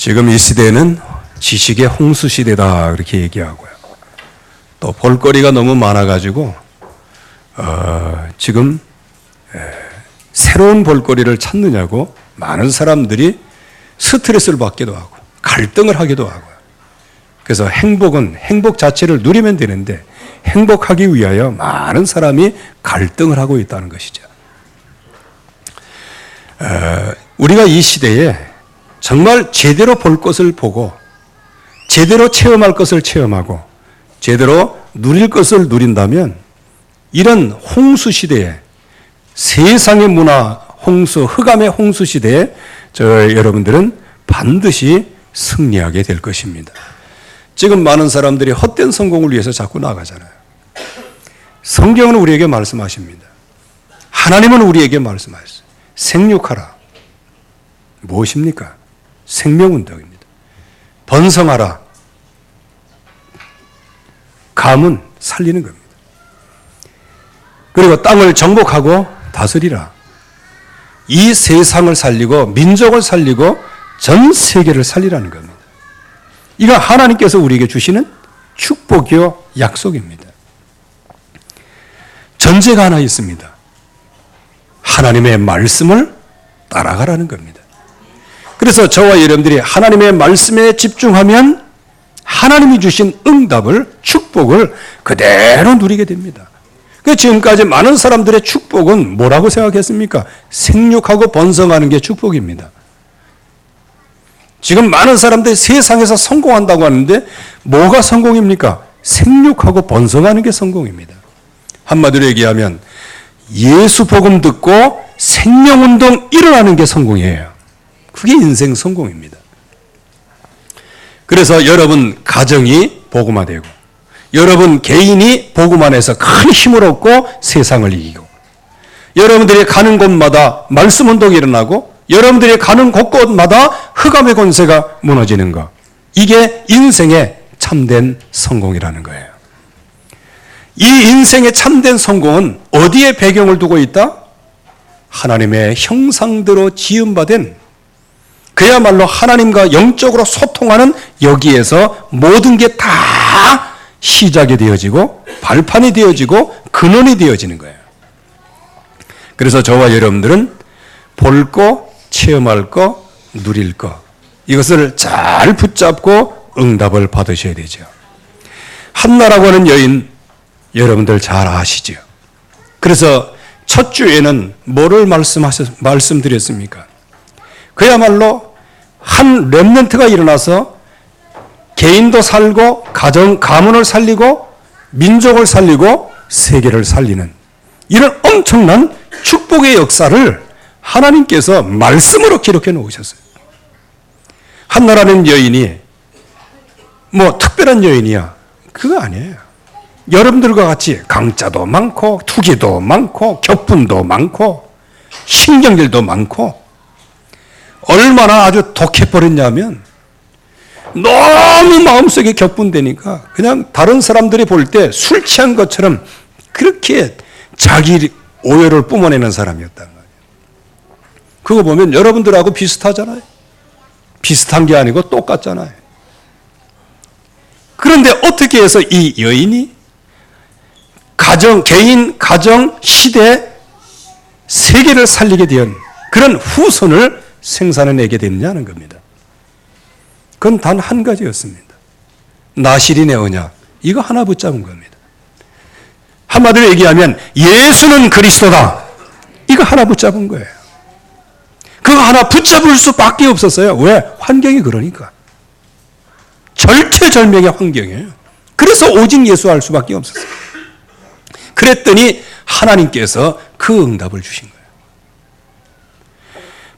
지금 이 시대는 지식의 홍수 시대다 그렇게 얘기하고요. 또 볼거리가 너무 많아가지고 지금 새로운 볼거리를 찾느냐고 많은 사람들이 스트레스를 받기도 하고 갈등을 하기도 하고요. 그래서 행복은 행복 자체를 누리면 되는데 행복하기 위하여 많은 사람이 갈등을 하고 있다는 것이죠. 우리가 이 시대에 정말 제대로 볼 것을 보고 제대로 체험할 것을 체험하고 제대로 누릴 것을 누린다면 이런 홍수 시대에 세상의 문화 홍수, 흑암의 홍수 시대에 여러분들은 반드시 승리하게 될 것입니다. 지금 많은 사람들이 헛된 성공을 위해서 자꾸 나가잖아요. 성경은 우리에게 말씀하십니다. 하나님은 우리에게 말씀하셨어요. 생육하라. 무엇입니까? 생명운동입니다. 번성하라. 감은 살리는 겁니다. 그리고 땅을 정복하고 다스리라. 이 세상을 살리고 민족을 살리고 전 세계를 살리라는 겁니다. 이거 하나님께서 우리에게 주시는 축복이요 약속입니다. 전제가 하나 있습니다. 하나님의 말씀을 따라가라는 겁니다. 그래서 저와 여러분들이 하나님의 말씀에 집중하면 하나님이 주신 응답을, 축복을 그대로 누리게 됩니다. 지금까지 많은 사람들의 축복은 뭐라고 생각했습니까? 생육하고 번성하는 게 축복입니다. 지금 많은 사람들이 세상에서 성공한다고 하는데 뭐가 성공입니까? 생육하고 번성하는 게 성공입니다. 한마디로 얘기하면 예수 복음 듣고 생명운동 일어나는 게 성공이에요. 그게 인생 성공입니다. 그래서 여러분 가정이 복음화되고 여러분 개인이 복음 안에서 큰 힘을 얻고 세상을 이기고 여러분들이 가는 곳마다 말씀 운동이 일어나고 여러분들이 가는 곳곳마다 흑암의 권세가 무너지는 것. 이게 인생의 참된 성공이라는 거예요. 이 인생의 참된 성공은 어디에 배경을 두고 있다? 하나님의 형상대로 지음받은 그야말로 하나님과 영적으로 소통하는 여기에서 모든 게 다 시작이 되어지고 발판이 되어지고 근원이 되어지는 거예요. 그래서 저와 여러분들은 볼 거, 체험할 거, 누릴 거 이것을 잘 붙잡고 응답을 받으셔야 되죠. 한나라고 하는 여인 여러분들 잘 아시죠? 그래서 첫 주에는 뭐를 말씀드렸습니까? 그야말로 한 렘넌트가 일어나서 개인도 살고 가문을 살리고 민족을 살리고 세계를 살리는 이런 엄청난 축복의 역사를 하나님께서 말씀으로 기록해 놓으셨어요. 한나라는 여인이 뭐 특별한 여인이야. 그거 아니에요. 여러분들과 같이 강자도 많고 투기도 많고 격분도 많고 신경질도 많고 얼마나 아주 독해버렸냐면 너무 마음속에 격분되니까 그냥 다른 사람들이 볼 때 술 취한 것처럼 그렇게 자기 오열을 뿜어내는 사람이었단 말이에요. 그거 보면 여러분들하고 비슷하잖아요. 비슷한 게 아니고 똑같잖아요. 그런데 어떻게 해서 이 여인이 개인, 가정, 시대, 세계를 살리게 된 그런 후손을 생산해내게 됐냐는 겁니다. 그건 단 한 가지였습니다. 나실인의 언약. 이거 하나 붙잡은 겁니다. 한마디로 얘기하면 예수는 그리스도다. 이거 하나 붙잡은 거예요. 그거 하나 붙잡을 수밖에 없었어요. 왜? 환경이 그러니까. 절체절명의 환경이에요. 그래서 오직 예수할 수밖에 없었어요. 그랬더니 하나님께서 그 응답을 주신 거예요.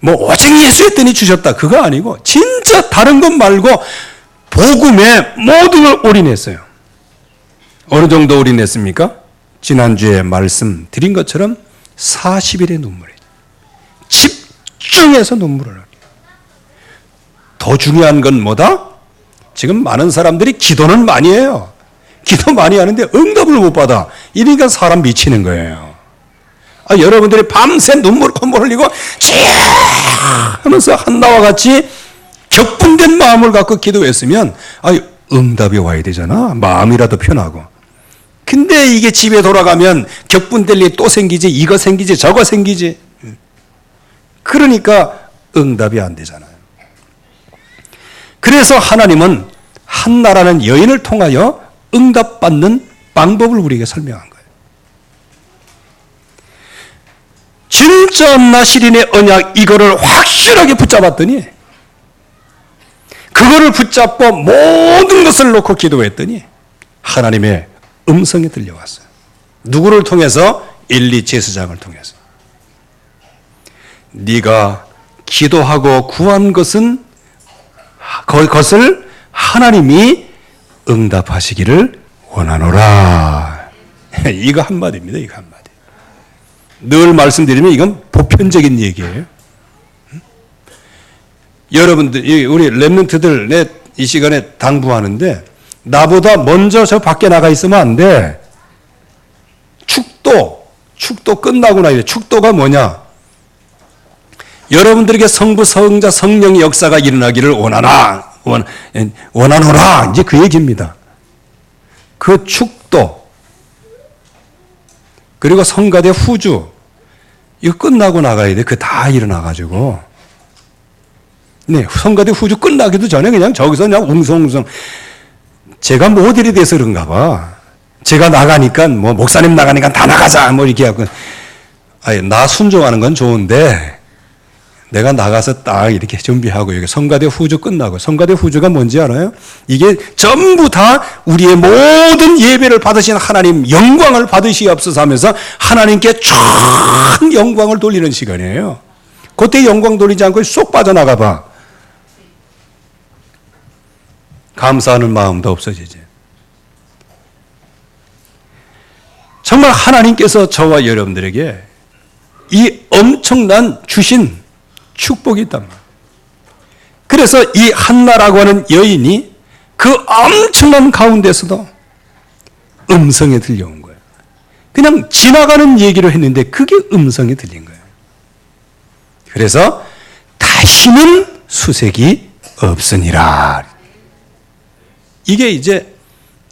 뭐 오직 예수 했더니 주셨다. 그거 아니고 진짜 다른 것 말고 복음에 모든 걸 올인했어요. 어느 정도 올인했습니까? 지난주에 말씀 드린 것처럼 40일의 눈물이에요. 집중해서 눈물을 흘려요. 더 중요한 건 뭐다? 지금 많은 사람들이 기도는 많이 해요. 기도 많이 하는데 응답을 못 받아. 이러니까 사람 미치는 거예요. 여러분들이 밤새 눈물 콧물 흘리고 쥐 하면서 한나와 같이 격분된 마음을 갖고 기도했으면 응답이 와야 되잖아. 마음이라도 편하고. 근데 이게 집에 돌아가면 격분될 일이 또 생기지, 이거 생기지, 저거 생기지. 그러니까 응답이 안 되잖아요. 그래서 하나님은 한나라는 여인을 통하여 응답받는 방법을 우리에게 설명한 거예요. 진짜 나시린의 언약 이거를 확실하게 붙잡았더니 그거를 붙잡고 모든 것을 놓고 기도했더니 하나님의 음성이 들려왔어요. 누구를 통해서? 엘리 제사장을 통해서. 네가 기도하고 구한 것을 하나님이 응답하시기를 원하노라. 이거 한마디입니다. 이거 한마디. 늘 말씀드리면 이건 보편적인 얘기예요. 여러분들, 우리 렘넌트들 이 시간에 당부하는데 나보다 먼저 저 밖에 나가 있으면 안 돼. 축도 끝나고 나요. 축도가 뭐냐? 여러분들에게 성부, 성자, 성령의 역사가 일어나기를 원하노라. 이제 그 얘기입니다. 그 축도, 그리고 성가대 후주, 이거 끝나고 나가야 돼. 그 다 일어나가지고. 네, 성가대 후주 끝나기도 전에 그냥 저기서 그냥 웅성웅성. 제가 모델이 돼서 그런가 봐. 제가 나가니까, 목사님 나가니까 다 나가자. 이렇게 하고. 나 순종하는 건 좋은데, 내가 나가서 딱 이렇게 준비하고, 여기 성가대 후주 끝나고, 성가대 후주가 뭔지 알아요? 이게 전부 다 우리의 모든 예배를 받으신 하나님 영광을 받으시옵소서 하면서 하나님께 쫙 영광을 돌리는 시간이에요. 그때 영광 돌리지 않고 쏙 빠져나가 봐. 감사하는 마음도 없어지지. 정말 하나님께서 저와 여러분들에게 이 엄청난 주신 축복이 있단 말이에요. 그래서 이 한나라고 하는 여인이 그 엄청난 가운데서도 음성이 들려온 거예요. 그냥 지나가는 얘기를 했는데 그게 음성이 들린 거예요. 그래서 다시는 수색이 없으니라. 이게 이제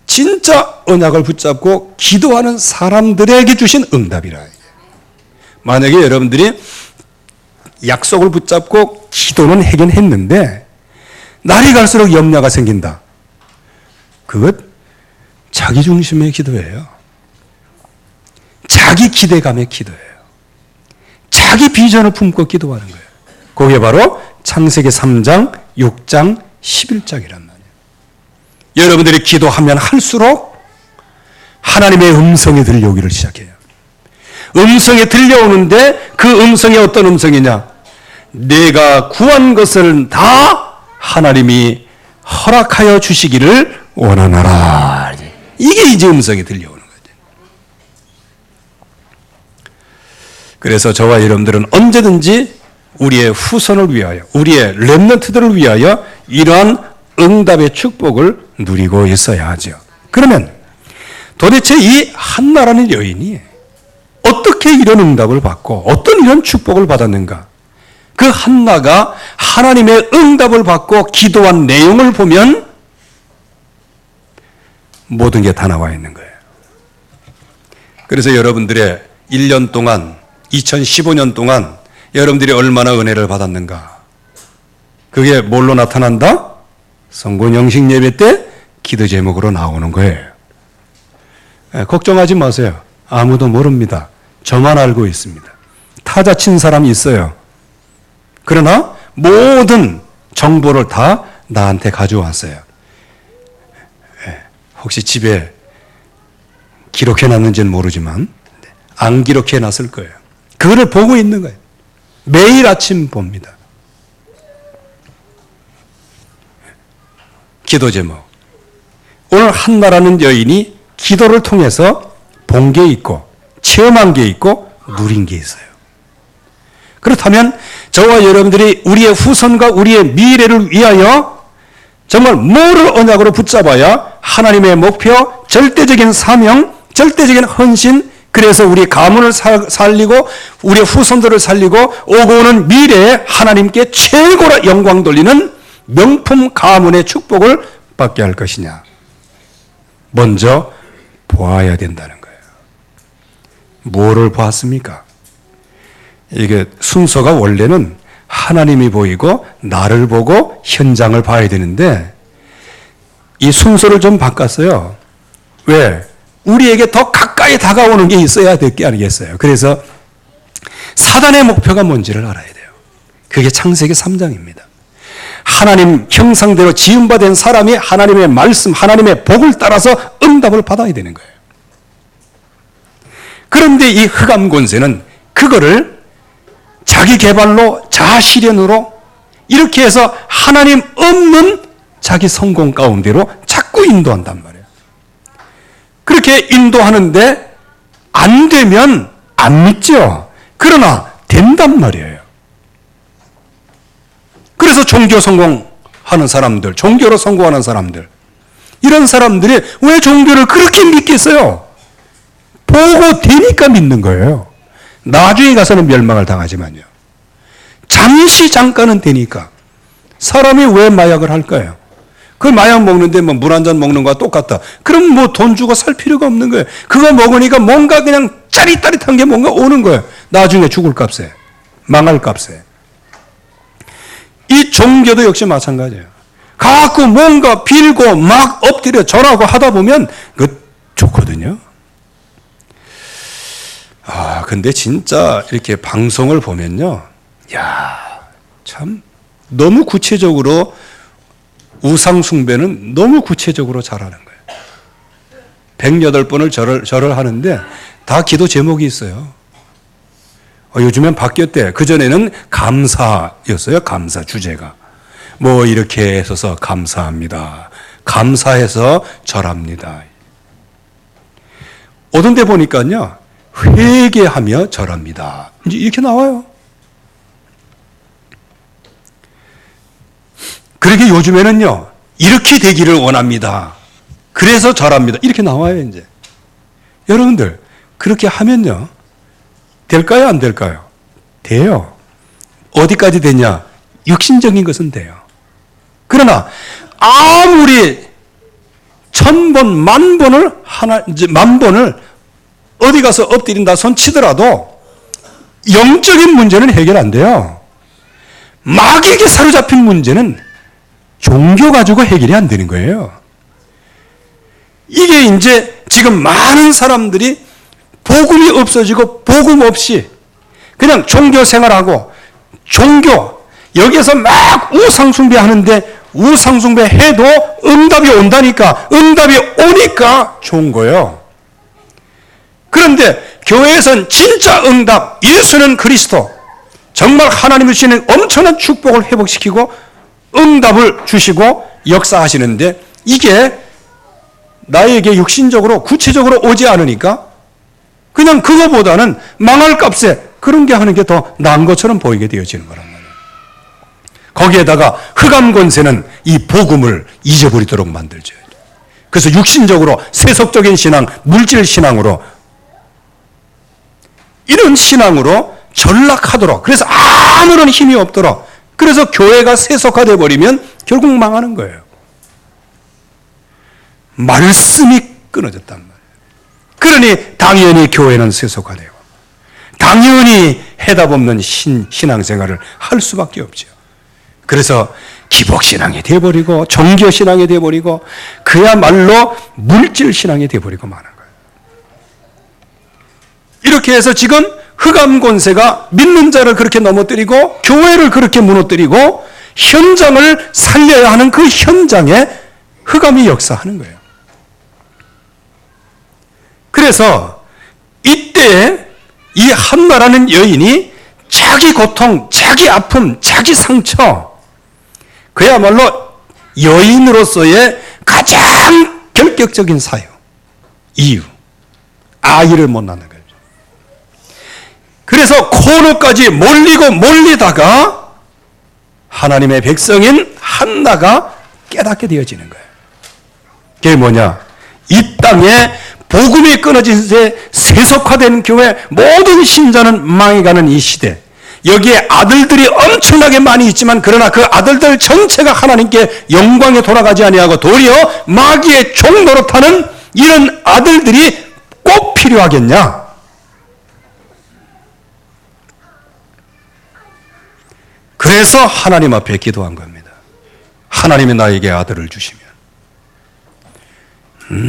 진짜 언약을 붙잡고 기도하는 사람들에게 주신 응답이라. 만약에 여러분들이 약속을 붙잡고 기도는 하긴 했는데 날이 갈수록 염려가 생긴다. 그것 자기 중심의 기도예요. 자기 기대감의 기도예요. 자기 비전을 품고 기도하는 거예요. 그게 바로 창세기 3장, 6장, 11장이란 말이에요. 여러분들이 기도하면 할수록 하나님의 음성이 들려오기를 시작해요. 음성이 들려오는데 그 음성이 어떤 음성이냐? 내가 구한 것을 다 하나님이 허락하여 주시기를 원하노라. 이게 이제 음성이 들려오는 거죠. 그래서 저와 여러분들은 언제든지 우리의 후손을 위하여, 우리의 렘넌트들을 위하여 이러한 응답의 축복을 누리고 있어야 하죠. 그러면 도대체 이 한나라는 여인이 어떻게 이런 응답을 받고 어떤 이런 축복을 받았는가? 그 한나가 하나님의 응답을 받고 기도한 내용을 보면 모든 게 다 나와 있는 거예요. 그래서 여러분들의 1년 동안, 2015년 동안 여러분들이 얼마나 은혜를 받았는가? 그게 뭘로 나타난다? 성군 영식 예배 때 기도 제목으로 나오는 거예요. 걱정하지 마세요. 아무도 모릅니다. 저만 알고 있습니다. 타자 친 사람이 있어요. 그러나 모든 정보를 다 나한테 가져왔어요. 혹시 집에 기록해놨는지는 모르지만 안 기록해놨을 거예요. 그거를 보고 있는 거예요. 매일 아침 봅니다. 기도 제목. 오늘 한나라는 여인이 기도를 통해서 본 게 있고 체험한 게 있고 누린 게 있어요. 그렇다면 저와 여러분들이 우리의 후손과 우리의 미래를 위하여 정말 뭐를 언약으로 붙잡아야 하나님의 목표, 절대적인 사명, 절대적인 헌신, 그래서 우리 가문을 살리고 우리의 후손들을 살리고 오고 오는 미래에 하나님께 최고로 영광 돌리는 명품 가문의 축복을 받게 할 것이냐? 먼저 보아야 된다는 거예요. 뭐를 보았습니까? 이게 순서가 원래는 하나님이 보이고 나를 보고 현장을 봐야 되는데 이 순서를 좀 바꿨어요. 왜? 우리에게 더 가까이 다가오는 게 있어야 될 게 아니겠어요. 그래서 사단의 목표가 뭔지를 알아야 돼요. 그게 창세기 3장입니다. 하나님 형상대로 지음받은 사람이 하나님의 말씀, 하나님의 복을 따라서 응답을 받아야 되는 거예요. 그런데 이 흑암 권세는 그거를 자기 개발로, 자아실현으로 이렇게 해서 하나님 없는 자기 성공 가운데로 자꾸 인도한단 말이에요. 그렇게 인도하는데 안 되면 안 믿죠. 그러나 된단 말이에요. 그래서 종교 성공하는 사람들, 종교로 성공하는 사람들, 이런 사람들이 왜 종교를 그렇게 믿겠어요? 보고 되니까 믿는 거예요. 나중에 가서는 멸망을 당하지만요. 잠깐은 되니까. 사람이 왜 마약을 할까요? 그 마약 먹는데 뭐 물 한 잔 먹는 거와 똑같다. 그럼 뭐 돈 주고 살 필요가 없는 거예요. 그거 먹으니까 뭔가 그냥 짜릿짜릿한 게 뭔가 오는 거예요. 나중에 죽을 값에, 망할 값에. 이 종교도 역시 마찬가지예요. 가끔 뭔가 빌고 막 엎드려 절하고 하다 보면 그 좋거든요. 근데 진짜 이렇게 방송을 보면요. 야, 참 너무 구체적으로 우상숭배는 너무 구체적으로 잘하는 거예요. 108번을 절을 하는데 다 기도 제목이 있어요. 요즘엔 바뀌었대. 그전에는 감사였어요. 감사 주제가. 뭐 이렇게 해서 감사합니다. 감사해서 절합니다. 어떤 데 보니까요. 회개하며 절합니다. 이제 이렇게 나와요. 그러게 요즘에는요. 이렇게 되기를 원합니다. 그래서 절합니다. 이렇게 나와요, 이제. 여러분들, 그렇게 하면요. 될까요? 안 될까요? 돼요. 어디까지 되냐? 육신적인 것은 돼요. 그러나 아무리 1000번, 만 번을 어디 가서 엎드린다 손 치더라도 영적인 문제는 해결 안 돼요. 마귀에게 사로잡힌 문제는 종교 가지고 해결이 안 되는 거예요. 이게 이제 지금 많은 사람들이 복음이 없어지고 복음 없이 그냥 종교 생활하고 여기에서 막 우상숭배하는데 우상숭배해도 응답이 온다니까 응답이 오니까 좋은 거예요. 그런데 교회에선 진짜 응답 예수는 그리스도 정말 하나님이 주시는 엄청난 축복을 회복시키고 응답을 주시고 역사하시는데 이게 나에게 육신적으로 구체적으로 오지 않으니까 그냥 그거보다는 망할 값에 그런 게 하는 게 더 나은 것처럼 보이게 되어지는 거란 말이에요. 거기에다가 흑암 권세는 이 복음을 잊어버리도록 만들죠. 그래서 육신적으로 세속적인 신앙, 물질 신앙으로 이런 신앙으로 전락하도록 그래서 아무런 힘이 없도록 그래서 교회가 세속화되어 버리면 결국 망하는 거예요. 말씀이 끊어졌단 말이에요. 그러니 당연히 교회는 세속화되고 당연히 해답 없는 신앙생활을 할 수밖에 없죠. 그래서 기복신앙이 되어버리고 종교신앙이 되어버리고 그야말로 물질신앙이 되어버리고 마는 거예요. 이렇게 해서 지금 흑암 권세가 믿는 자를 그렇게 넘어뜨리고 교회를 그렇게 무너뜨리고 현장을 살려야 하는 그 현장에 흑암이 역사하는 거예요. 그래서 이때 이 한나라는 여인이 자기 고통, 자기 아픔, 자기 상처 그야말로 여인으로서의 가장 결격적인 사유, 이유 아이를 못 낳는 거예요. 그래서 코너까지 몰리다가 하나님의 백성인 한나가 깨닫게 되어지는 거예요. 그게 뭐냐? 이 땅에 복음이 끊어진 새 세속화된 교회 모든 신자는 망해가는 이 시대 여기에 아들들이 엄청나게 많이 있지만 그러나 그 아들들 전체가 하나님께 영광에 돌아가지 아니하고 도리어 마귀의 종 노릇하는 이런 아들들이 꼭 필요하겠냐? 그래서 하나님 앞에 기도한 겁니다. 하나님이 나에게 아들을 주시면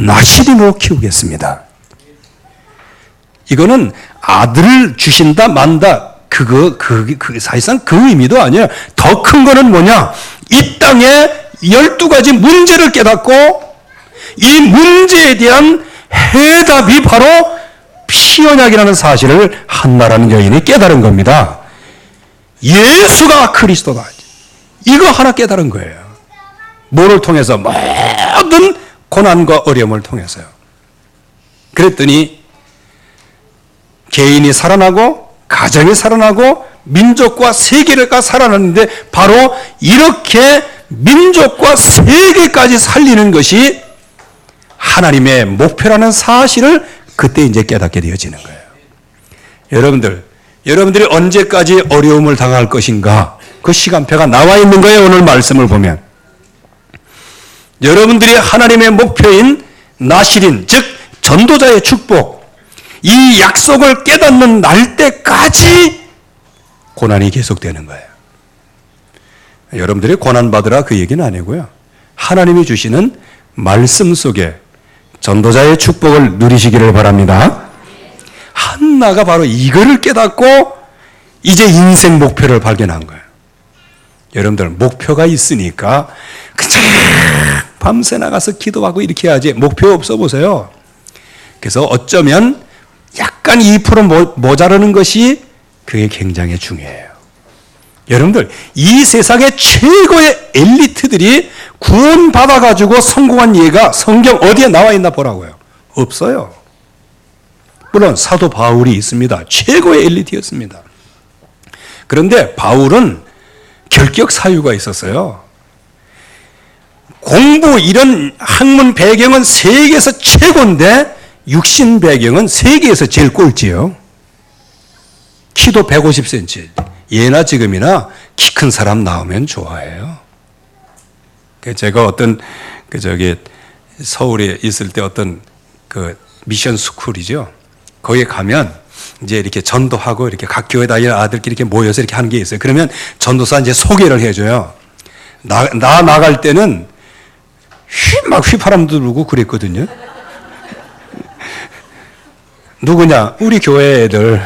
나시리 못 키우겠습니다. 이거는 아들을 주신다 만다 사실상 그 의미도 아니에요. 더 큰 거는 뭐냐? 이 땅에 12가지 문제를 깨닫고 이 문제에 대한 해답이 바로 피언약이라는 사실을 한나라는 여인이 깨달은 겁니다. 예수가 그리스도다. 이거 하나 깨달은 거예요. 뭐를 통해서? 모든 고난과 어려움을 통해서요. 그랬더니 개인이 살아나고 가정이 살아나고 민족과 세계가 살아났는데 바로 이렇게 민족과 세계까지 살리는 것이 하나님의 목표라는 사실을 그때 이제 깨닫게 되어지는 거예요. 여러분들이 언제까지 어려움을 당할 것인가? 그 시간표가 나와 있는 거예요. 오늘 말씀을 보면. 여러분들이 하나님의 목표인 나실인, 즉 전도자의 축복, 이 약속을 깨닫는 날 때까지 고난이 계속되는 거예요. 여러분들이 고난받으라 그 얘기는 아니고요. 하나님이 주시는 말씀 속에 전도자의 축복을 누리시기를 바랍니다. 한나가 바로 이거를 깨닫고 이제 인생 목표를 발견한 거예요. 여러분들 목표가 있으니까 그냥 밤새 나가서 기도하고 이렇게 해야지 목표 없어 보세요. 그래서 어쩌면 약간 2% 모자라는 것이 그게 굉장히 중요해요. 여러분들 이 세상의 최고의 엘리트들이 구원받아가지고 성공한 예가 성경 어디에 나와 있나 보라고요. 없어요. 물론 사도 바울이 있습니다. 최고의 엘리트였습니다. 그런데 바울은 결격 사유가 있었어요. 공부 이런 학문 배경은 세계에서 최고인데 육신 배경은 세계에서 제일 꼴찌요. 키도 150cm. 예나 지금이나 키 큰 사람 나오면 좋아해요. 제가 어떤 서울에 있을 때 어떤 미션 스쿨이죠. 거기에 가면 이제 이렇게 전도하고 이렇게 각 교회 다니는 아들끼리 이렇게 모여서 이렇게 하는 게 있어요. 그러면 전도사 이제 소개를 해줘요. 나갈 때는 막 휘파람도 불고 그랬거든요. 누구냐? 우리 교회 애들.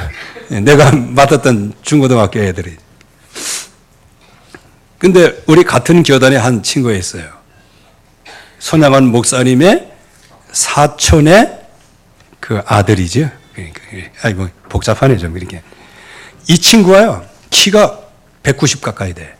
내가 맡았던 중고등학교 애들이. 근데 우리 같은 교단에 한 친구가 있어요. 손양원 목사님의 사촌의 그 아들이죠. 아이고, 복잡하네, 좀, 이렇게. 이 친구가요, 키가 190 가까이 돼.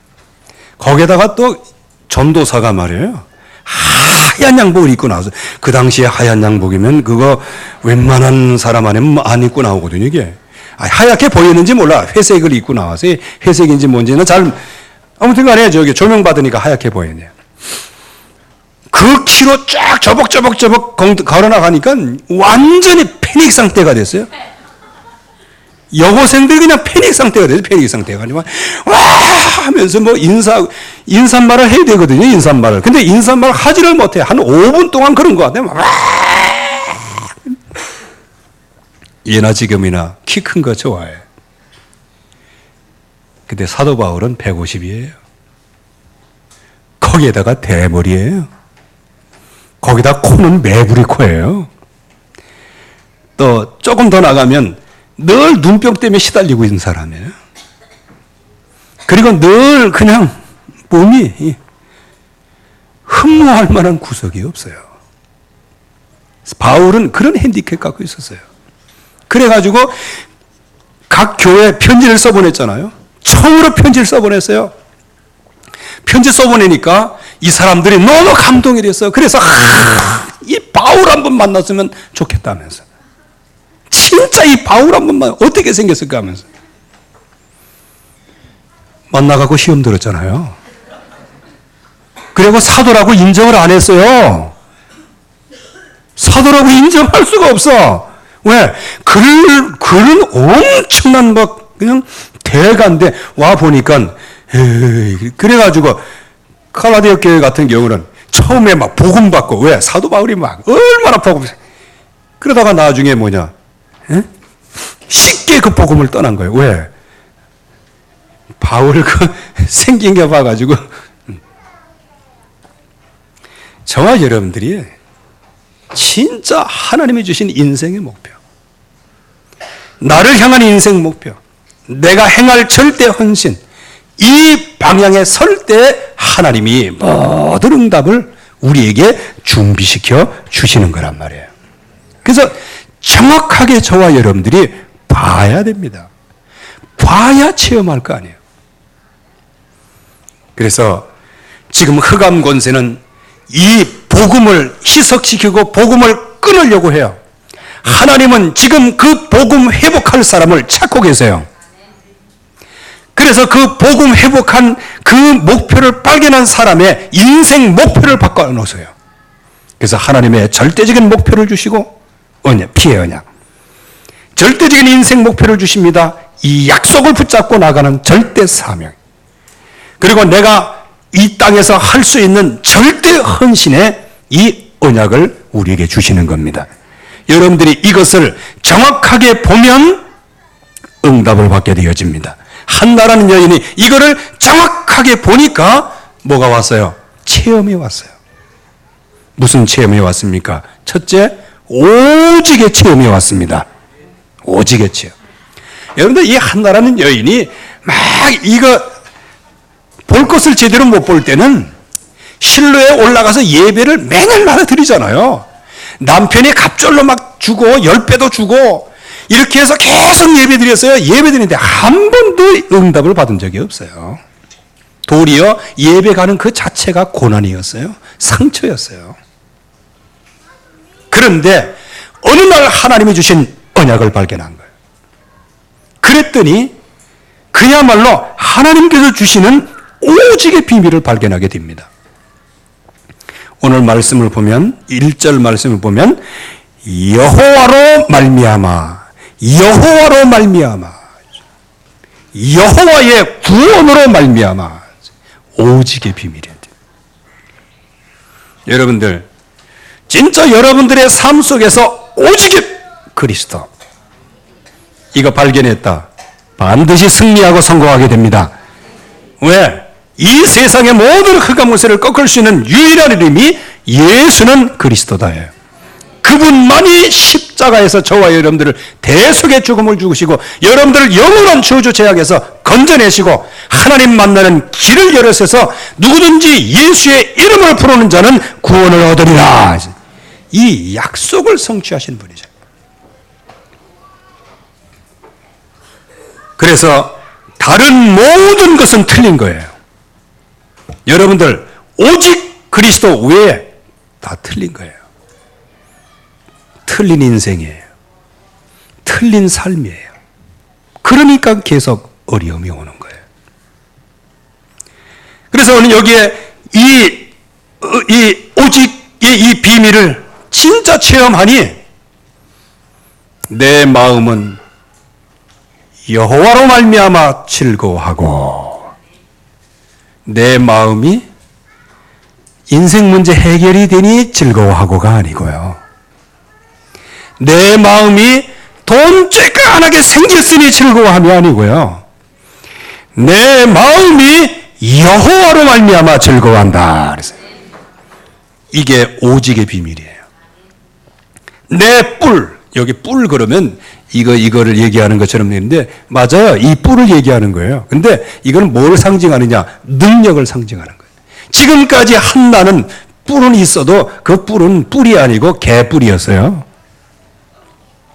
거기에다가 또 전도사가 말이에요. 하얀 양복을 입고 나와서, 그 당시에 하얀 양복이면 그거 웬만한 사람 아니면 안 입고 나오거든요, 이게. 하얗게 보이는지 몰라. 회색을 입고 나와서, 회색인지 뭔지는 아무튼 간에 저기 조명받으니까 하얗게 보이네요. 그 키로 쫙 저벅저벅 걸어나가니까 완전히 패닉 상태가 됐어요. 여고생들 그냥 패닉 상태가 됐어요. 패닉 상태가 아니고 와 하면서 뭐 인사말을 해야 되거든요. 인사말을. 근데 인사말 하지를 못해. 한 5분 동안 그런 것 같아요. 와 예나 지금이나 키 큰 거 좋아해. 근데 사도 바울은 150이에요. 거기에다가 대머리예요. 거기다 코는 매부리 코예요. 또 조금 더 나가면 늘 눈병 때문에 시달리고 있는 사람이에요. 그리고 늘 그냥 몸이 흠모할 만한 구석이 없어요. 바울은 그런 핸디캡 갖고 있었어요. 그래가지고 각 교회에 편지를 써보냈잖아요. 처음으로 편지를 써보냈어요. 편지 써보내니까 이 사람들이 너무 감동이 됐어요. 그래서 이 바울 한 번 만났으면 좋겠다면서. 진짜 이 바울 한 번만 어떻게 생겼을까 하면서. 만나가고 시험 들었잖아요. 그리고 사도라고 인정을 안 했어요. 사도라고 인정할 수가 없어. 왜? 글은 엄청난 그냥 대가인데 와 보니까 그래가지고 칼라디아 교회 같은 경우는 처음에 막 복음 받고 왜 사도 바울이 막 얼마나 복음 그러다가 나중에 뭐냐 쉽게 그 복음을 떠난 거예요. 왜? 바울 그 생긴 게 봐가지고 저와 여러분들이 진짜 하나님이 주신 인생의 목표, 나를 향한 인생 목표, 내가 행할 절대 헌신, 이 방향에 설 때 하나님이 모든 응답을 우리에게 준비시켜 주시는 거란 말이에요. 그래서 정확하게 저와 여러분들이 봐야 됩니다. 봐야 체험할 거 아니에요. 그래서 지금 흑암 권세는 이 복음을 희석시키고 복음을 끊으려고 해요. 하나님은 지금 그 복음 회복할 사람을 찾고 계세요. 그래서 그 복음 회복한 그 목표를 발견한 사람의 인생 목표를 바꿔놓으세요. 그래서 하나님의 절대적인 목표를 주시고 피해 언약, 절대적인 인생 목표를 주십니다. 이 약속을 붙잡고 나가는 절대 사명, 그리고 내가 이 땅에서 할 수 있는 절대 헌신의 이 언약을 우리에게 주시는 겁니다. 여러분들이 이것을 정확하게 보면 응답을 받게 되어집니다. 한나라는 여인이 이거를 정확하게 보니까 뭐가 왔어요? 체험이 왔어요. 무슨 체험이 왔습니까? 첫째, 오직의 체험이 왔습니다. 오직의 체험. 여러분들 이 한나라는 여인이 막 이거 볼 것을 제대로 못 볼 때는 실로에 올라가서 예배를 매년마다 드리잖아요. 남편이 갑절로 막 주고 10배도 주고 이렇게 해서 계속 예배 드렸어요. 예배 드리는데 한 번도 응답을 받은 적이 없어요. 도리어 예배 가는 그 자체가 고난이었어요. 상처였어요. 그런데 어느 날 하나님이 주신 언약을 발견한 거예요. 그랬더니 그야말로 하나님께서 주시는 오직의 비밀을 발견하게 됩니다. 오늘 말씀을 보면 1절 말씀을 보면 여호와로 말미암아, 여호와로 말미암아, 여호와의 구원으로 말미암아, 오직의 비밀이에요. 여러분들 진짜 여러분들의 삶 속에서 오직의 그리스도 이거 발견했다, 반드시 승리하고 성공하게 됩니다. 왜? 이 세상의 모든 흑암 권세를 꺾을 수 있는 유일한 이름이 예수는 그리스도다예요. 그분만이 십자가에서 저와 여러분들을 대속의 죽음을 죽으시고 여러분들을 영원한 저주 죄악에서 건져내시고 하나님 만나는 길을 열어서 누구든지 예수의 이름을 부르는 자는 구원을 얻으리라. 이 약속을 성취하신 분이죠. 그래서 다른 모든 것은 틀린 거예요. 여러분들 오직 그리스도 외에 다 틀린 거예요. 틀린 인생이에요. 틀린 삶이에요. 그러니까 계속 어려움이 오는 거예요. 그래서 오늘 여기에 이 오직의 이 비밀을 진짜 체험하니 내 마음은 여호와로 말미암아 즐거워하고, 내 마음이 인생 문제 해결이 되니 즐거워하고가 아니고요. 내 마음이 돈 쬐깐하게 생겼으니 즐거워함이 아니고요. 내 마음이 여호와로 말미암아 즐거워한다. 그래서 이게 오직의 비밀이에요. 내 뿔, 여기 뿔 그러면 이거를 얘기하는 것처럼 되는데 맞아요. 이 뿔을 얘기하는 거예요. 근데 이거는 뭘 상징하느냐? 능력을 상징하는 거예요. 지금까지 한나는 뿔은 있어도 그 뿔은 뿔이 아니고 개뿔이었어요.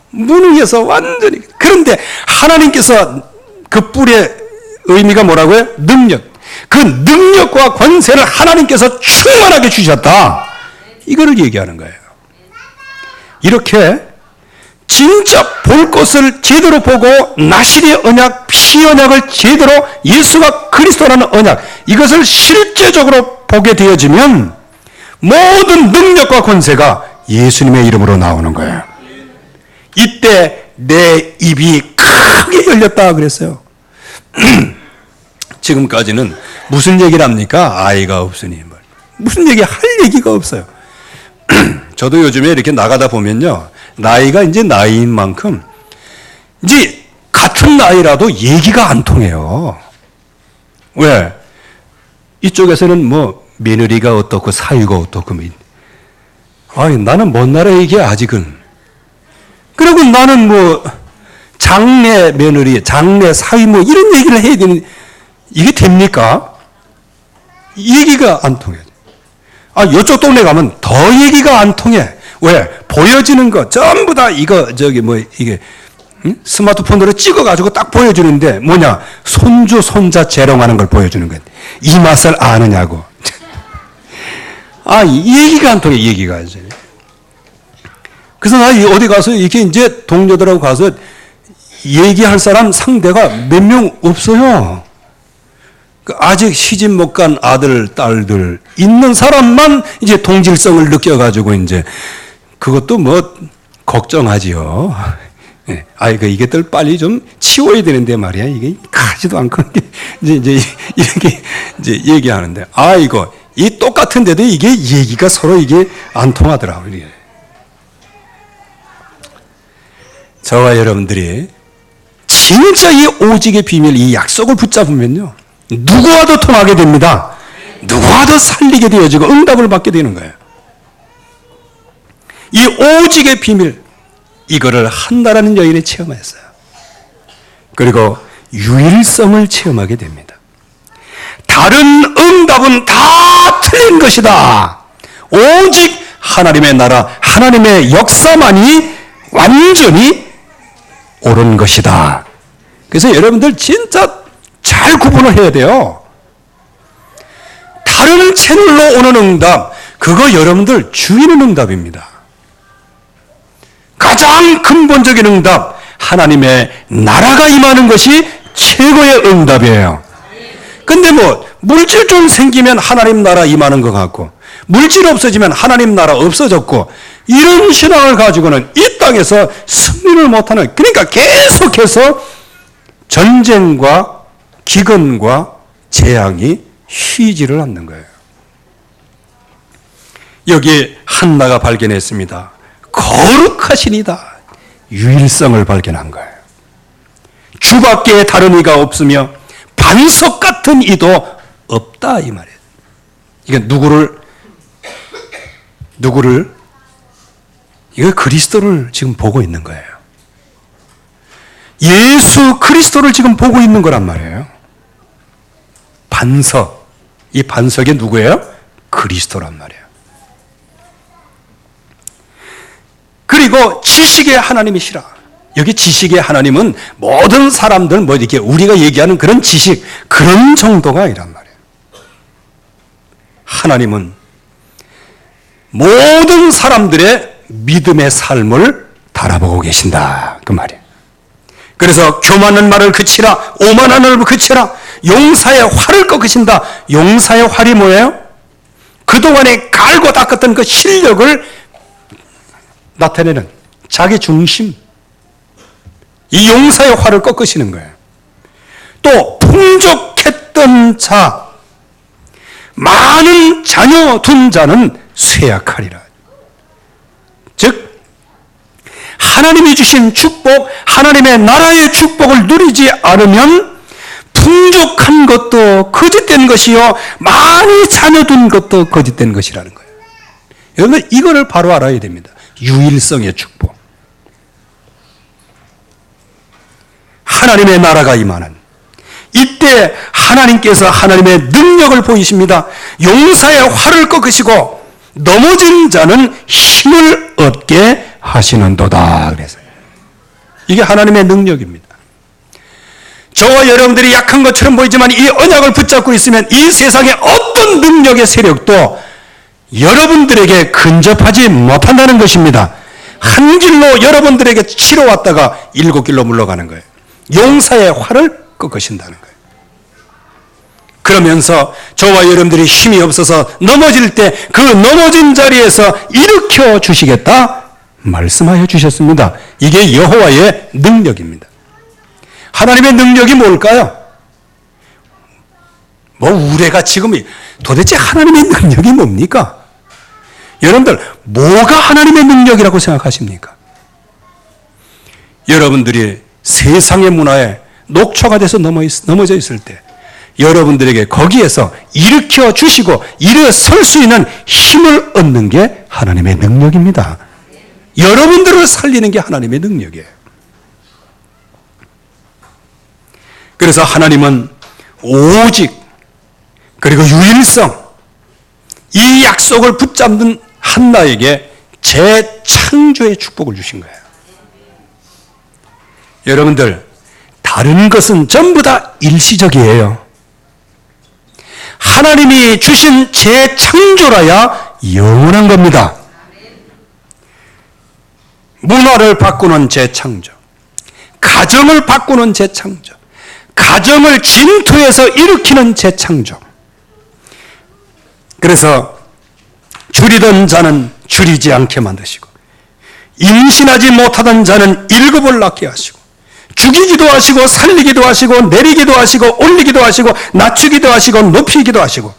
무능해서 완전히. 그런데 하나님께서 그 뿔의 의미가 뭐라고요? 능력. 그 능력과 권세를 하나님께서 충만하게 주셨다. 이거를 얘기하는 거예요. 이렇게 진짜 볼 것을 제대로 보고 나실의 언약, 피 언약을 제대로 예수가 그리스도라는 언약, 이것을 실제적으로 보게 되어지면 모든 능력과 권세가 예수님의 이름으로 나오는 거예요. 이때 내 입이 크게 열렸다 그랬어요. 지금까지는 무슨 얘기를 합니까? 아이가 없으니. 무슨 얘기 할 얘기가 없어요. 저도 요즘에 이렇게 나가다 보면요. 나이가 이제 나이인 만큼 이제 같은 나이라도 얘기가 안 통해요. 왜? 이쪽에서는 뭐 며느리가 어떻고 사위가 어떻고 아니 나는 먼 나라 얘기 아직은. 그리고 나는 뭐 장래 며느리, 장래 사위 뭐 이런 얘기를 해야 되는 이게 됩니까? 얘기가 안 통해요. 아, 이쪽 동네 가면 더 얘기가 안 통해. 왜? 보여지는 거 전부 다 이거 이게 스마트폰으로 찍어가지고 딱 보여주는데 뭐냐? 손주 손자 재롱하는 걸 보여주는 거야. 이 맛을 아느냐고. 아, 얘기가 안 통해. 얘기가 이제. 그래서 나 어디 가서 이렇게 이제 동료들하고 가서 얘기할 사람 상대가 몇 명 없어요. 아직 시집 못 간 아들, 딸들 있는 사람만 이제 동질성을 느껴가지고 이제 그것도 뭐 걱정하지요. 예. 이게들 빨리 좀 치워야 되는데 말이야. 이게 가지도 않고 이제 이렇게 이제 얘기하는데 이 똑같은데도 이게 얘기가 서로 이게 안 통하더라고요. 이게. 저와 여러분들이 진짜 이 오직의 비밀, 이 약속을 붙잡으면요. 누구와도 통하게 됩니다. 누구와도 살리게 되어지고 응답을 받게 되는 거예요. 이 오직의 비밀, 이거를 한나라는 여인이 체험했어요. 그리고 유일성을 체험하게 됩니다. 다른 응답은 다 틀린 것이다. 오직 하나님의 나라, 하나님의 역사만이 완전히 옳은 것이다. 그래서 여러분들 진짜 잘 구분을 해야 돼요. 다른 채널로 오는 응답, 그거 여러분들 주의는 응답입니다. 가장 근본적인 응답, 하나님의 나라가 임하는 것이 최고의 응답이에요. 근데 뭐 물질 좀 생기면 하나님 나라 임하는 것 같고, 물질 없어지면 하나님 나라 없어졌고, 이런 신앙을 가지고는 이 땅에서 승리를 못하는, 그러니까 계속해서 전쟁과 기근과 재앙이 쉬지를 않는 거예요. 여기 한나가 발견했습니다. 거룩하시니다. 유일성을 발견한 거예요. 주밖에 다른 이가 없으며 반석 같은 이도 없다 이 말이에요. 이게 누구를 이거 그리스도를 지금 보고 있는 거예요. 예수 그리스도를 지금 보고 있는 거란 말이에요. 반석. 이 반석이 누구예요? 그리스도란 말이에요. 그리고 지식의 하나님이시라. 여기 지식의 하나님은 모든 사람들 뭐 이렇게 우리가 얘기하는 그런 지식, 그런 정도가 아니란 말이에요. 하나님은 모든 사람들의 믿음의 삶을 달아보고 계신다. 그 말이에요. 그래서 교만한 말을 그치라, 오만한 말을 그치라, 용사의 활을 꺾으신다. 용사의 활이 뭐예요? 그동안에 갈고 닦았던 그 실력을 나타내는 자기 중심. 이 용사의 활을 꺾으시는 거예요. 또 풍족했던 자, 많은 자녀 둔 자는 쇠약하리라. 즉 하나님이 주신 축복, 하나님의 나라의 축복을 누리지 않으면 풍족한 것도 거짓된 것이요, 많이 자녀 둔 것도 거짓된 것이라는 거예요. 여러분 이거를 바로 알아야 됩니다. 유일성의 축복. 하나님의 나라가 임하는 이때 하나님께서 하나님의 능력을 보이십니다. 용사의 활을 꺾으시고 넘어진 자는 힘을 얻게 하시는도다. 그래서 이게 하나님의 능력입니다. 저와 여러분들이 약한 것처럼 보이지만 이 언약을 붙잡고 있으면 이 세상의 어떤 능력의 세력도 여러분들에게 근접하지 못한다는 것입니다. 한 길로 여러분들에게 치러 왔다가 7길로 물러가는 거예요. 용사의 활을 꺾으신다는 거예요. 그러면서 저와 여러분들이 힘이 없어서 넘어질 때 그 넘어진 자리에서 일으켜 주시겠다 말씀하여 주셨습니다. 이게 여호와의 능력입니다. 하나님의 능력이 뭘까요? 뭐 우레가 지금 도대체 하나님의 능력이 뭡니까? 여러분들 뭐가 하나님의 능력이라고 생각하십니까? 여러분들이 세상의 문화에 녹초가 돼서 넘어져 있을 때 여러분들에게 거기에서 일으켜 주시고 일어설 수 있는 힘을 얻는 게 하나님의 능력입니다. 여러분들을 살리는 게 하나님의 능력이에요. 그래서 하나님은 오직 그리고 유일성 이 약속을 붙잡는 한나에게 재창조의 축복을 주신 거예요. 여러분들 다른 것은 전부 다 일시적이에요. 하나님이 주신 재창조라야 영원한 겁니다. 문화를 바꾸는 재창조, 가정을 바꾸는 재창조, 가정을 진토에서 일으키는 재창조. 그래서 줄이던 자는 줄이지 않게 만드시고 임신하지 못하던 자는 일곱을 낳게 하시고 죽이기도 하시고 살리기도 하시고 내리기도 하시고 올리기도 하시고 낮추기도 하시고 높이기도 하시고.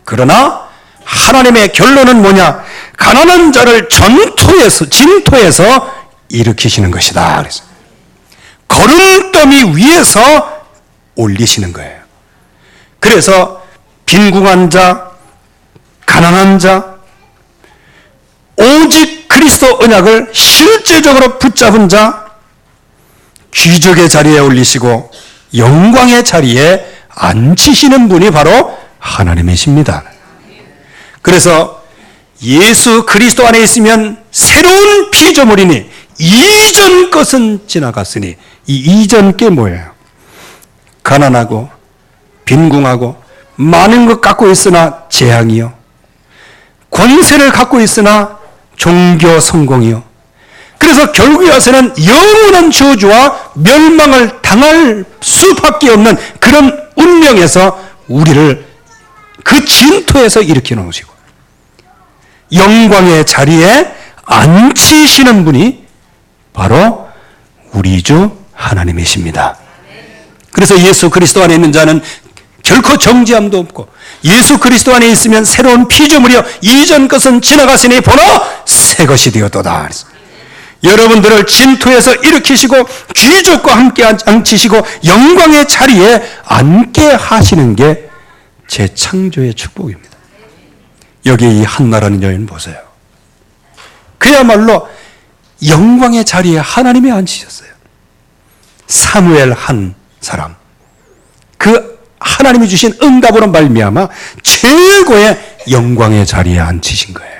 그러나 하나님의 결론은 뭐냐? 가난한 자를 진토에서 일으키시는 것이다. 그래서 거름더미 위에서 올리시는 거예요. 그래서 빈궁한 자, 가난한 자, 오직 그리스도 언약을 실제적으로 붙잡은 자, 귀족의 자리에 올리시고 영광의 자리에 앉히시는 분이 바로 하나님이십니다. 그래서 예수 그리스도 안에 있으면 새로운 피조물이니 이전 것은 지나갔으니, 이 이전 게 뭐예요? 가난하고 빈궁하고 많은 것 갖고 있으나 재앙이요, 권세를 갖고 있으나 종교 성공이요. 그래서 결국에 와서는 영원한 저주와 멸망을 당할 수밖에 없는 그런 운명에서 우리를 그 진토에서 일으켜 놓으시고 영광의 자리에 앉히시는 분이 바로 우리 주 하나님이십니다. 그래서 예수 그리스도 안에 있는 자는 결코 정죄함도 없고 예수 그리스도 안에 있으면 새로운 피조물이요 이전 것은 지나갔으니 보라 새 것이 되었도다. 여러분들을 진토에서 일으키시고 귀족과 함께 앉히시고 영광의 자리에 앉게 하시는 게 재창조의 축복입니다. 여기 이 한나라는 여인 보세요. 그야말로 영광의 자리에 하나님이 앉히셨어요. 사무엘 한 사람, 그 하나님이 주신 응답으로 말미암아 최고의 영광의 자리에 앉히신 거예요.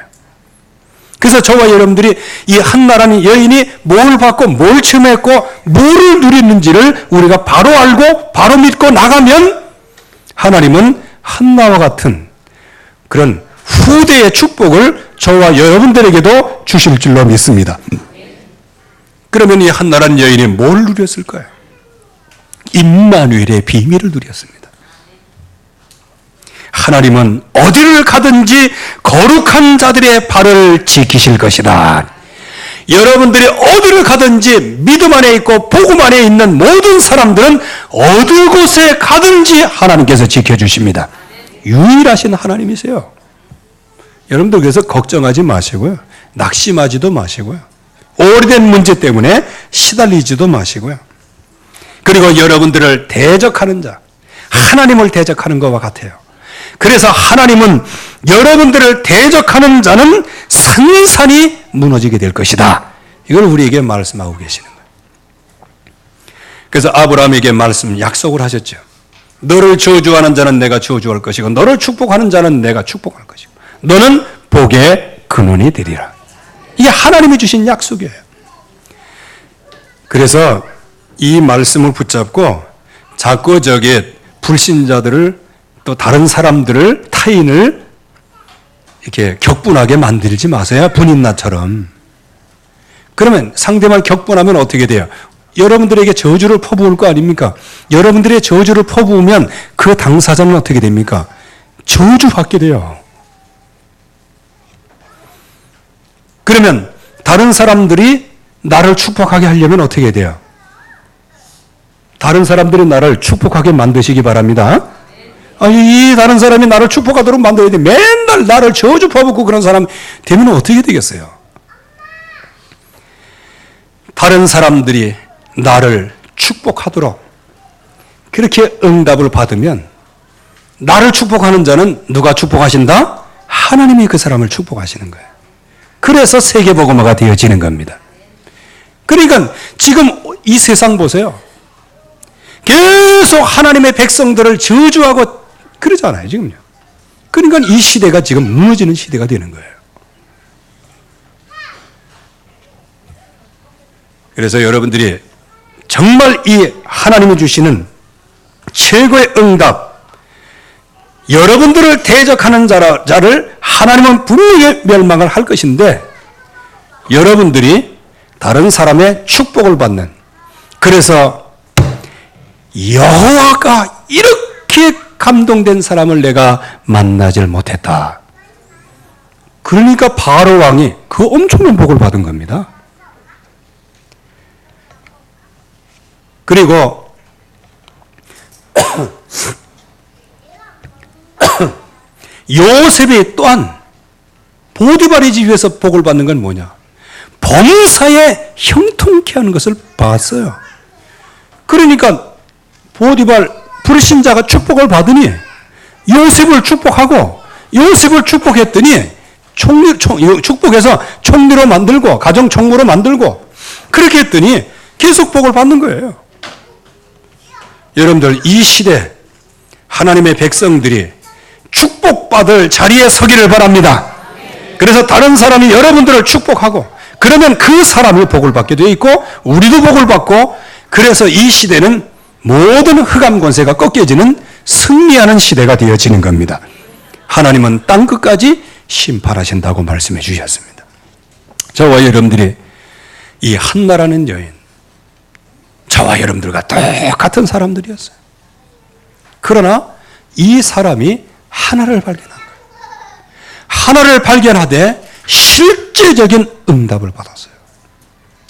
그래서 저와 여러분들이 이 한나라는 여인이 뭘 받고 뭘 체험했고 뭐를 누렸는지를 우리가 바로 알고 바로 믿고 나가면 하나님은 한나와 같은 그런 후대의 축복을 저와 여러분들에게도 주실 줄로 믿습니다. 그러면 이 한나라는 여인이 뭘 누렸을까요? 임마누엘의 비밀을 누렸습니다. 하나님은 어디를 가든지 거룩한 자들의 발을 지키실 것이다. 여러분들이 어디를 가든지 믿음 안에 있고 복음 안에 있는 모든 사람들은 어느 곳에 가든지 하나님께서 지켜주십니다. 유일하신 하나님이세요. 여러분들 그래서 걱정하지 마시고요. 낙심하지도 마시고요. 오래된 문제 때문에 시달리지도 마시고요. 그리고 여러분들을 대적하는 자, 하나님을 대적하는 것과 같아요. 그래서 하나님은 여러분들을 대적하는 자는 산산이 무너지게 될 것이다. 이걸 우리에게 말씀하고 계시는 거예요. 그래서 아브라함에게 약속을 하셨죠. 너를 저주하는 자는 내가 저주할 것이고 너를 축복하는 자는 내가 축복할 것이고 너는 복의 근원이 되리라. 이게 하나님이 주신 약속이에요. 그래서 이 말씀을 붙잡고 자꾸 불신자들을 또 다른 사람들을 타인을 이렇게 격분하게 만들지 마세요. 분인나처럼. 그러면 상대방 격분하면 어떻게 돼요? 여러분들에게 저주를 퍼부을 거 아닙니까? 여러분들의 저주를 퍼부으면 그 당사자는 어떻게 됩니까? 저주받게 돼요. 그러면 다른 사람들이 나를 축복하게 하려면 어떻게 돼요? 다른 사람들이 나를 축복하게 만드시기 바랍니다. 이 다른 사람이 나를 축복하도록 만들어야 돼. 맨날 나를 저주 퍼붓고 그런 사람 되면 어떻게 되겠어요? 다른 사람들이 나를 축복하도록 그렇게 응답을 받으면 나를 축복하는 자는 누가 축복하신다? 하나님이 그 사람을 축복하시는 거예요. 그래서 세계복음화가 되어지는 겁니다. 그러니까 지금 이 세상 보세요. 계속 하나님의 백성들을 저주하고 그러잖아요, 지금요. 그러니까 이 시대가 지금 무너지는 시대가 되는 거예요. 그래서 여러분들이 정말 이 하나님이 주시는 최고의 응답, 여러분들을 대적하는 자를 하나님은 분명히 멸망을 할 것인데 여러분들이 다른 사람의 축복을 받는, 그래서 여호와가 이렇게 감동된 사람을 내가 만나질 못했다. 그러니까 바로 왕이 그 엄청난 복을 받은 겁니다. 그리고 요셉이 또한 보디발의 집에서 복을 받는 건 뭐냐? 범사에 형통케 하는 것을 봤어요. 그러니까 보디발 불신자가 축복을 받으니 요셉을 축복하고, 요셉을 축복했더니 축복해서 총리로 만들고 가정 총무로 만들고 그렇게 했더니 계속 복을 받는 거예요. 여러분들 이 시대 하나님의 백성들이 축복받을 자리에 서기를 바랍니다. 그래서 다른 사람이 여러분들을 축복하고 그러면 그 사람이 복을 받게 되어 있고 우리도 복을 받고, 그래서 이 시대는 모든 흑암 권세가 꺾여지는 승리하는 시대가 되어지는 겁니다. 하나님은 땅 끝까지 심판하신다고 말씀해 주셨습니다. 저와 여러분들이 이 한나라는 여인, 저와 여러분들과 똑같은 사람들이었어요. 그러나 이 사람이 하나를 발견한 거예요. 하나를 발견하되 실제적인 응답을 받았어요.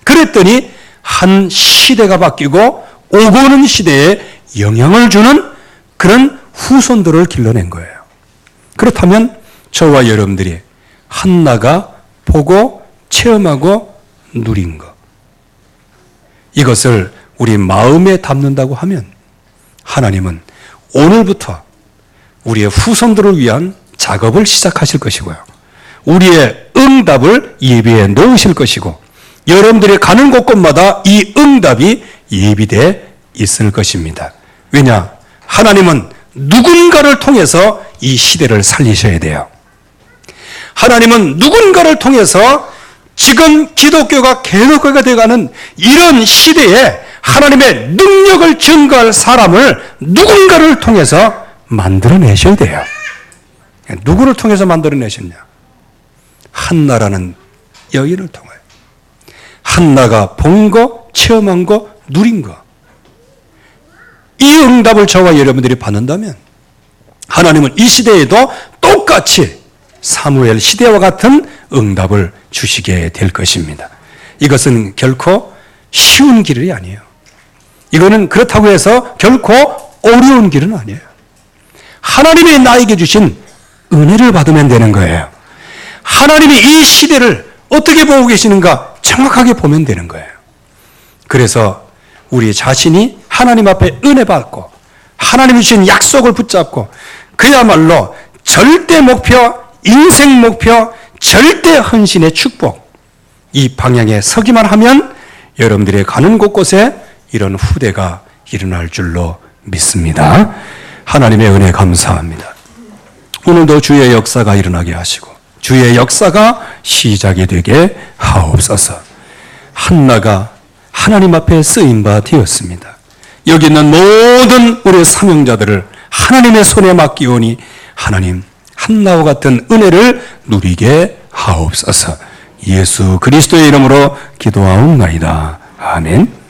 그랬더니 한 시대가 바뀌고 오고 오는 시대에 영향을 주는 그런 후손들을 길러낸 거예요. 그렇다면 저와 여러분들이 한나가 보고 체험하고 누린 것, 이것을 우리 마음에 담는다고 하면 하나님은 오늘부터 우리의 후손들을 위한 작업을 시작하실 것이고요. 우리의 응답을 예비해 놓으실 것이고 여러분들이 가는 곳곳마다 이 응답이 예비되어 있을 것입니다. 왜냐? 하나님은 누군가를 통해서 이 시대를 살리셔야 돼요. 하나님은 누군가를 통해서 지금 기독교가 개독교가 되어가는 이런 시대에 하나님의 능력을 증거할 사람을 누군가를 통해서 만들어내셔야 돼요. 누구를 통해서 만들어내셨냐? 한나라는 여인을 통하여. 한나가 본 거, 체험한 거, 누린 거. 이 응답을 저와 여러분들이 받는다면 하나님은 이 시대에도 똑같이 사무엘 시대와 같은 응답을 주시게 될 것입니다. 이것은 결코 쉬운 길이 아니에요. 이거는 그렇다고 해서 결코 어려운 길은 아니에요. 하나님이 나에게 주신 은혜를 받으면 되는 거예요. 하나님이 이 시대를 어떻게 보고 계시는가 정확하게 보면 되는 거예요. 그래서 우리 자신이 하나님 앞에 은혜 받고 하나님이 주신 약속을 붙잡고 그야말로 절대 목표, 인생 목표, 절대 헌신의 축복, 이 방향에 서기만 하면 여러분들이 가는 곳곳에 이런 후대가 일어날 줄로 믿습니다. 하나님의 은혜 감사합니다. 오늘도 주의 역사가 일어나게 하시고 주의 역사가 시작이 되게 하옵소서. 한나가 하나님 앞에 쓰임바 되었습니다. 여기 있는 모든 우리 사명자들을 하나님의 손에 맡기오니 하나님 한나와 같은 은혜를 누리게 하옵소서. 예수 그리스도의 이름으로 기도하옵나이다. 아멘.